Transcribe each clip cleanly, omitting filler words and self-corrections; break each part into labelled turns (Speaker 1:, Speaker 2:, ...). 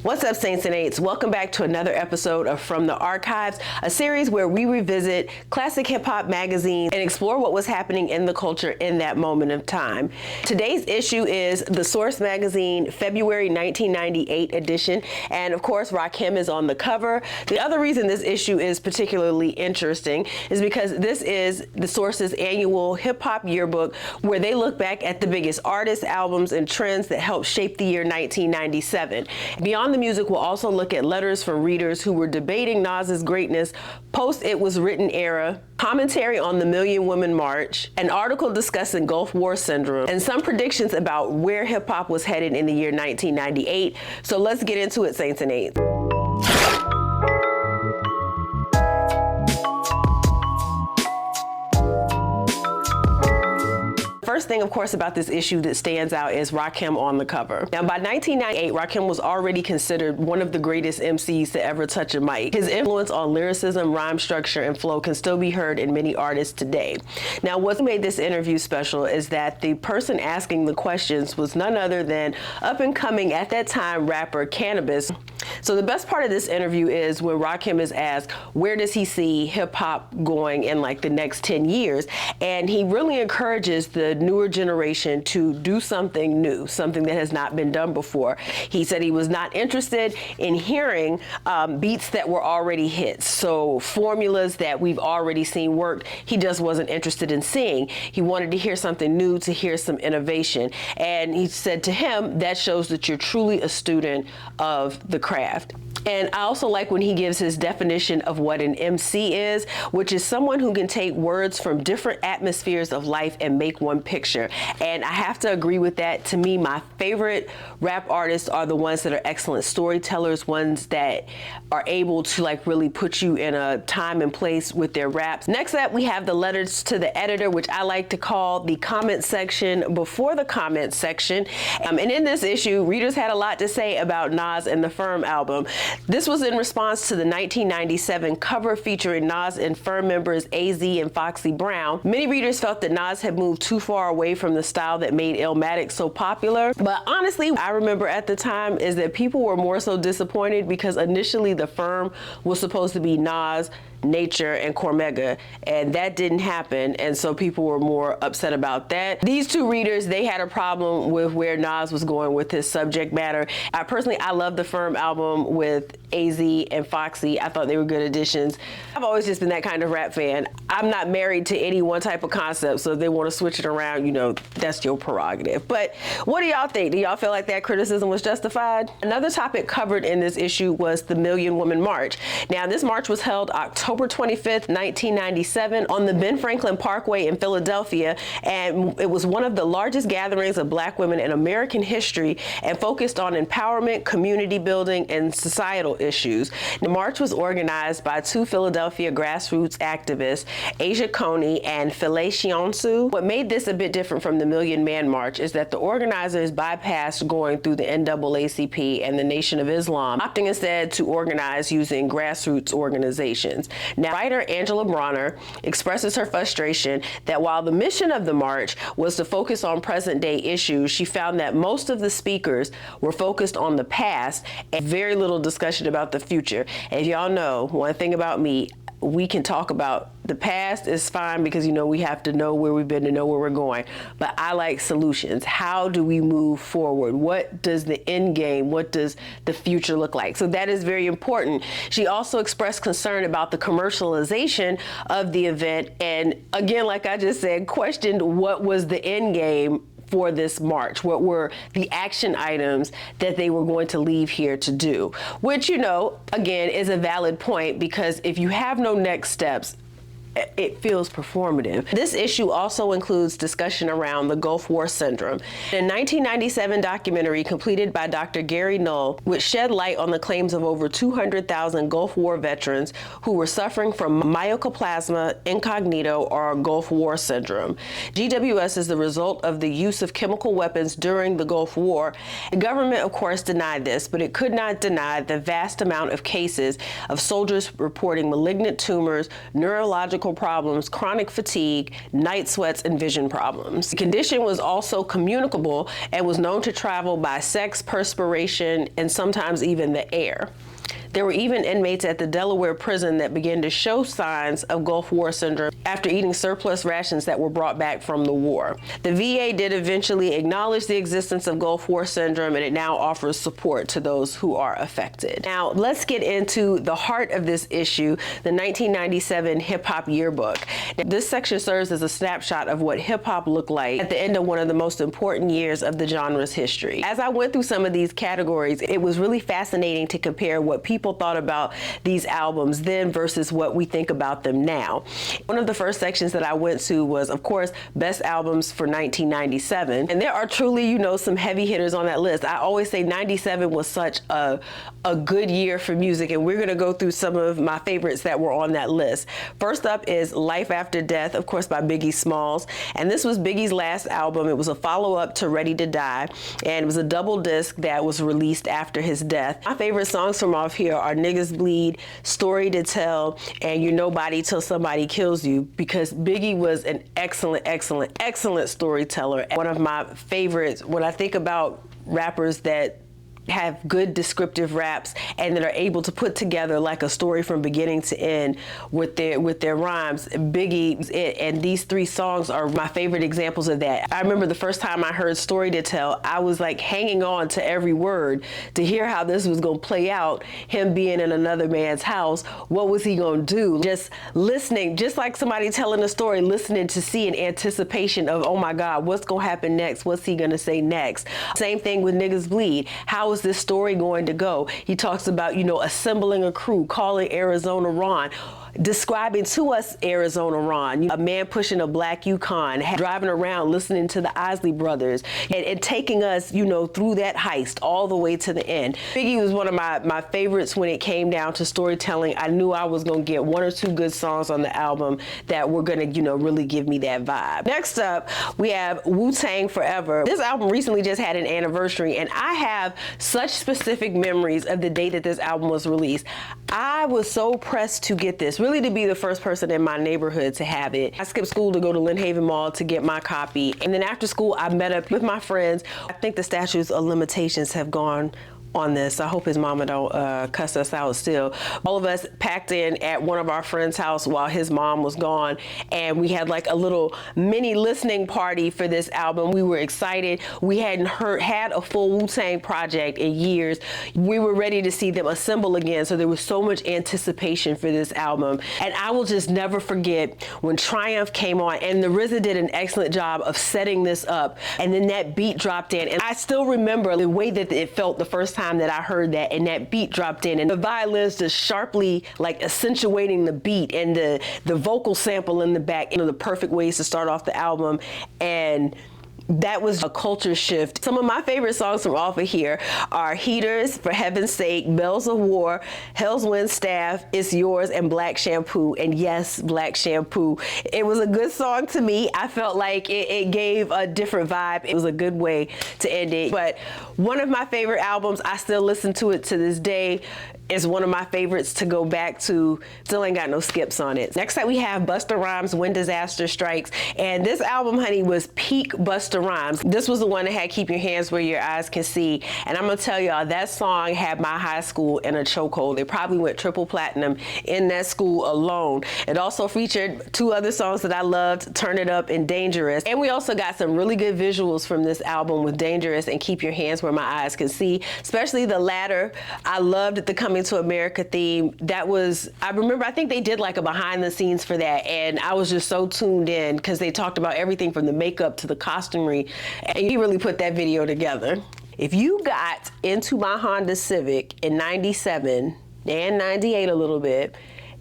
Speaker 1: What's up, Saints and Eights? Welcome back to another episode of From the Archives, a series where we revisit classic hip-hop magazines and explore what was happening in the culture in that moment of time. Today's issue is The Source magazine, February 1998 edition, and of course, Rakim is on the cover. The other reason this issue is particularly interesting is because this is The Source's annual Hip-Hop Yearbook, where they look back at the biggest artists, albums, and trends that helped shape the year 1997. Beyond the music, we'll also look at letters from readers who were debating Nas's greatness post It Was Written era, commentary on the Million Women March, an article discussing Gulf War syndrome, and some predictions about where hip-hop was headed in the year 1998. So let's get into it, Saints and Eights. First thing, of course, about this issue that stands out is Rakim on the cover. Now, by 1998, Rakim was already considered one of the greatest MCs to ever touch a mic. His influence on lyricism, rhyme structure, and flow can still be heard in many artists today. Now, what made this interview special is that the person asking the questions was none other than up-and-coming, at that time, rapper Cannabis. So the best part of this interview is when Rakim is asked, where does he see hip-hop going in like the next 10 years? And he really encourages the newer generation to do something new, something that has not been done before. He said he was not interested in hearing beats that were already hits. So formulas that we've already seen work, he just wasn't interested in seeing. He wanted to hear something new, to hear some innovation. And he said to him, that shows that you're truly a student of the craft. And I also like when he gives his definition of what an MC is, which is someone who can take words from different atmospheres of life and make one picture. And I have to agree with that. To me, my favorite rap artists are the ones that are excellent storytellers, ones that are able to like really put you in a time and place with their raps. Next up, we have the letters to the editor, which I like to call the comment section before the comment section. And in this issue, readers had a lot to say about Nas and the Firm album. This was in response to the 1997 cover featuring Nas and Firm members AZ and Foxy Brown. Many readers felt that Nas had moved too far away from the style that made Illmatic so popular. But honestly, I remember at the time is that people were more so disappointed because initially the Firm was supposed to be Nas, Nature, and Cormega, and that didn't happen, and so people were more upset about that. These two readers, they had a problem with where Nas was going with his subject matter. I love the Firm album with AZ and Foxy. I thought they were good additions. I've always just been that kind of rap fan. I'm not married to any one type of concept, so if they want to switch it around, you know, that's your prerogative. But what do y'all think? Do y'all feel like that criticism was justified? Another topic covered in this issue was the Million Women March. Now, this march was held October 25th, 1997 on the Ben Franklin Parkway in Philadelphia, and it was one of the largest gatherings of Black women in American history and focused on empowerment, community building, and societal issues. The march was organized by two Philadelphia grassroots activists, Asia Coney and Philay Shionsu. What made this a bit different from the Million Man March is that the organizers bypassed going through the NAACP and the Nation of Islam, opting instead to organize using grassroots organizations. Now, writer Angela Bronner expresses her frustration that while the mission of the march was to focus on present-day issues, she found that most of the speakers were focused on the past and very little discussion about the future. And y'all know, one thing about me, we can talk about the past is fine because, you know, we have to know where we've been to know where we're going. But I like solutions. How do we move forward? What does the end game, what does the future look like? So that is very important. She also expressed concern about the commercialization of the event. And again, like I just said, questioned what was the end game for this march. What were the action items that they were going to leave here to do? Which, you know, again, is a valid point because if you have no next steps, it feels performative. This issue also includes discussion around the Gulf War syndrome. A 1997 documentary completed by Dr. Gary Null, which shed light on the claims of over 200,000 Gulf War veterans who were suffering from mycoplasma incognito or Gulf War syndrome. GWS is the result of the use of chemical weapons during the Gulf War. The government, of course, denied this, but it could not deny the vast amount of cases of soldiers reporting malignant tumors, neurological physical problems, chronic fatigue, night sweats, and vision problems. The condition was also communicable and was known to travel by sex, perspiration, and sometimes even the air. There were even inmates at the Delaware prison that began to show signs of Gulf War syndrome after eating surplus rations that were brought back from the war. The VA did eventually acknowledge the existence of Gulf War syndrome, and it now offers support to those who are affected. Now, let's get into the heart of this issue, the 1997 Hip-Hop Yearbook. This section serves as a snapshot of what hip-hop looked like at the end of one of the most important years of the genre's history. As I went through some of these categories, it was really fascinating to compare what people thought about these albums then versus what we think about them now. One of the first sections that I went to was, of course, best albums for 1997. And there are truly, some heavy hitters on that list. I always say 97 was such a good year for music, and we're going to go through some of my favorites that were on that list. First up is Life After Death, of course, by Biggie Smalls. And this was Biggie's last album. It was a follow-up to Ready to Die, and it was a double disc that was released after his death. My favorite songs from off here are Niggas Bleed, Story to Tell, and You're Nobody Till Somebody Kills You, because Biggie was an excellent storyteller. One of my favorites when I think about rappers that have good descriptive raps and that are able to put together like a story from beginning to end with their rhymes. Biggie's it, and these three songs are my favorite examples of that. I remember the first time I heard Story to Tell, I was like hanging on to every word to hear how this was gonna play out, him being in another man's house. What was he gonna do? Just listening, just like somebody telling a story, listening to see in anticipation of, oh my God, what's gonna happen next? What's he gonna say next? Same thing with Niggas Bleed. How is this story going to go? He talks about, assembling a crew, calling Arizona Ron, describing to us Arizona Ron, a man pushing a black Yukon, driving around listening to the Isley Brothers, and taking us, through that heist all the way to the end. Biggie was one of my favorites when it came down to storytelling. I knew I was going to get one or two good songs on the album that were going to, really give me that vibe. Next up, we have Wu-Tang Forever. This album recently just had an anniversary, and I have such specific memories of the day that this album was released. I was so pressed to get this, really to be the first person in my neighborhood to have it. I skipped school to go to Lynn Haven Mall to get my copy. And then after school, I met up with my friends. I think the statutes of limitations have gone on this. I hope his mama don't cuss us out still. All of us packed in at one of our friends' house while his mom was gone, and we had like a little mini listening party for this album. We were excited. We hadn't had a full Wu-Tang project in years. We were ready to see them assemble again, so there was so much anticipation for this album. And I will just never forget when Triumph came on, and the RZA did an excellent job of setting this up, and then that beat dropped in, and I still remember the way that it felt the first time that I heard that, and that beat dropped in, and the violins just sharply like accentuating the beat, and the vocal sample in the back, the perfect ways to start off the album. And that was a culture shift. Some of my favorite songs from off of here are Heaters, For Heaven's Sake, Bells of War, Hell's Wind Staff, It's Yours, and Black Shampoo. And yes, Black Shampoo. It was a good song to me. I felt like it gave a different vibe. It was a good way to end it. But one of my favorite albums, I still listen to it to this day. Is one of my favorites to go back to. Still ain't got no skips on it. Next up we have Busta Rhymes, When Disaster Strikes. And this album, honey, was peak Busta Rhymes. This was the one that had Keep Your Hands Where Your Eyes Can See. And I'm gonna tell y'all, that song had my high school in a chokehold. They probably went triple platinum in that school alone. It also featured two other songs that I loved, Turn It Up and Dangerous. And we also got some really good visuals from this album with Dangerous and Keep Your Hands Where My Eyes Can See, especially the latter. I loved the Coming to America theme. That was, I remember, I think they did like a behind the scenes for that, and I was just so tuned in because they talked about everything from the makeup to the costumery, and he really put that video together. If you got into my Honda Civic in 97 and 98 a little bit,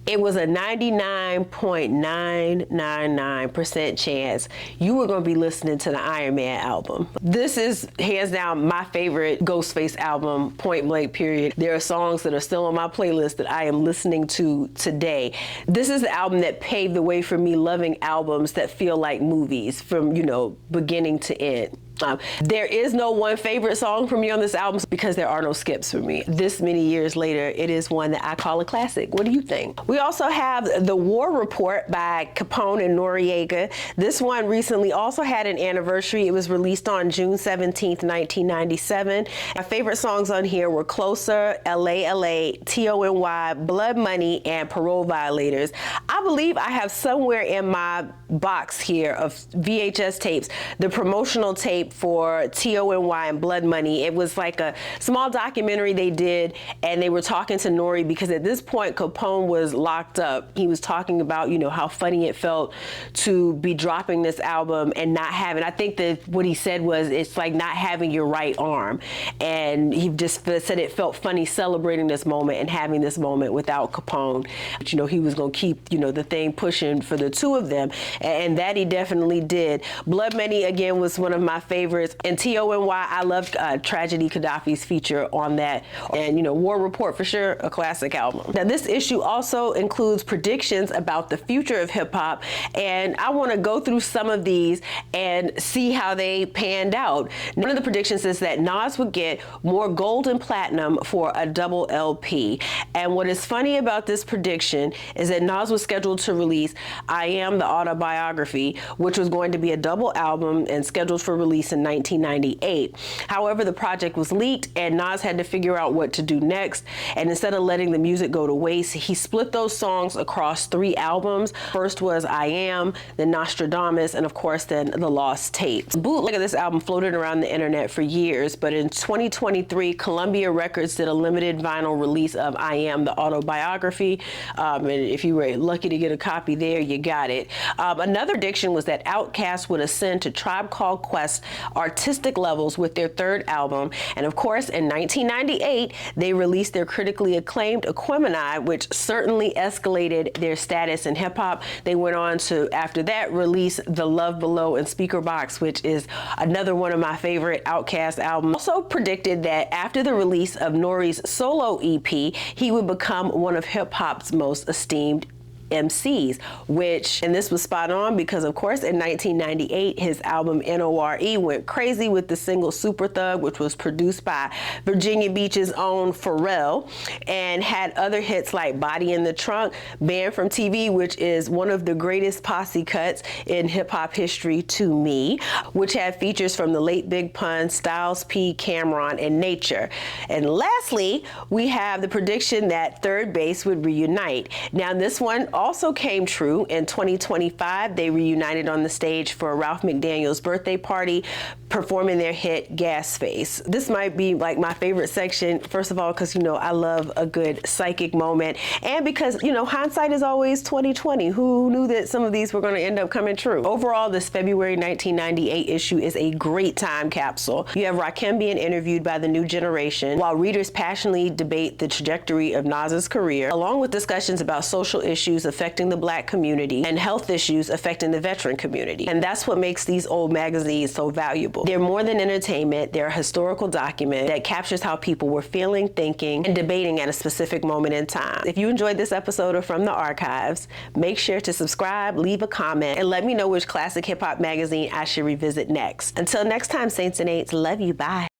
Speaker 1: it was a 99.999% chance you were going to be listening to the Iron Man album. This is hands down my favorite Ghostface album, point blank period. There are songs that are still on my playlist that I am listening to today. This is the album that paved the way for me loving albums that feel like movies from, beginning to end. There is no one favorite song for me on this album because there are no skips for me. This many years later, it is one that I call a classic. What do you think? We also have The War Report by Capone and Noriega. This one recently also had an anniversary. It was released on June 17th, 1997. My favorite songs on here were Closer, LA, TONY, Blood Money, and Parole Violators. I believe I have somewhere in my box here of VHS tapes the promotional tape for TONY and Blood Money. It was like a small documentary they did, and they were talking to Nori because at this point Capone was locked up. He was talking about, you know, how funny it felt to be dropping this album and not having, I think that what he said was, it's like not having your right arm. And he just said it felt funny celebrating this moment and having this moment without Capone. But, you know, he was going to keep, you know, the thing pushing for the two of them. And that he definitely did. Blood Money, again, was one of my favorites. And TONY, I loved Tragedy Gaddafi's feature on that. And, you know, War Report, for sure, a classic album. Now, this issue also includes predictions about the future of hip-hop. And I want to go through some of these and see how they panned out. One of the predictions is that Nas would get more gold and platinum for a double LP. And what is funny about this prediction is that Nas was scheduled to release I Am the Autobiography, which was going to be a double album and scheduled for release in 1998. However, the project was leaked and Nas had to figure out what to do next. And instead of letting the music go to waste, he split those songs across 3 albums. First was I Am, then Nostradamus, and of course then The Lost Tapes. Bootleg of this album floated around the internet for years, but in 2023, Columbia Records did a limited vinyl release of I Am the Autobiography. And if you were lucky to get a copy there, you got it. Another prediction was that Outkast would ascend to Tribe Called Quest artistic levels with their 3rd album. And of course, in 1998, they released their critically acclaimed Aquemini, which certainly escalated their status in hip hop. They went on to, after that, release The Love Below and Speaker Box, which is another one of my favorite Outkast albums. Also predicted that after the release of Nori's solo EP, he would become one of hip hop's most esteemed MCs, which, and this was spot on because of course in 1998 his album NORE went crazy with the single Super Thug, which was produced by Virginia Beach's own Pharrell and had other hits like Body in the Trunk, Banned from TV, which is one of the greatest posse cuts in hip-hop history to me, which had features from the late Big Pun, Styles P, Cameron, and Nature. And lastly, we have the prediction that Third Base would reunite. Now this one also came true. In 2025, they reunited on the stage for Ralph McDaniel's birthday party, performing their hit Gas Face. This might be like my favorite section, first of all, because, you know, I love a good psychic moment, and because, you know, hindsight is always 20/20. Who knew that some of these were going to end up coming true? Overall, this February 1998 issue is a great time capsule. You have Rakim being interviewed by the new generation, while readers passionately debate the trajectory of Nas's career, along with discussions about social issues affecting the Black community and health issues affecting the veteran community. And that's what makes these old magazines so valuable. They're more than entertainment. They're a historical document that captures how people were feeling, thinking, and debating at a specific moment in time. If you enjoyed this episode of From the Archives, make sure to subscribe, leave a comment, and let me know which classic hip-hop magazine I should revisit next. Until next time, Saints and Eights, love you, bye.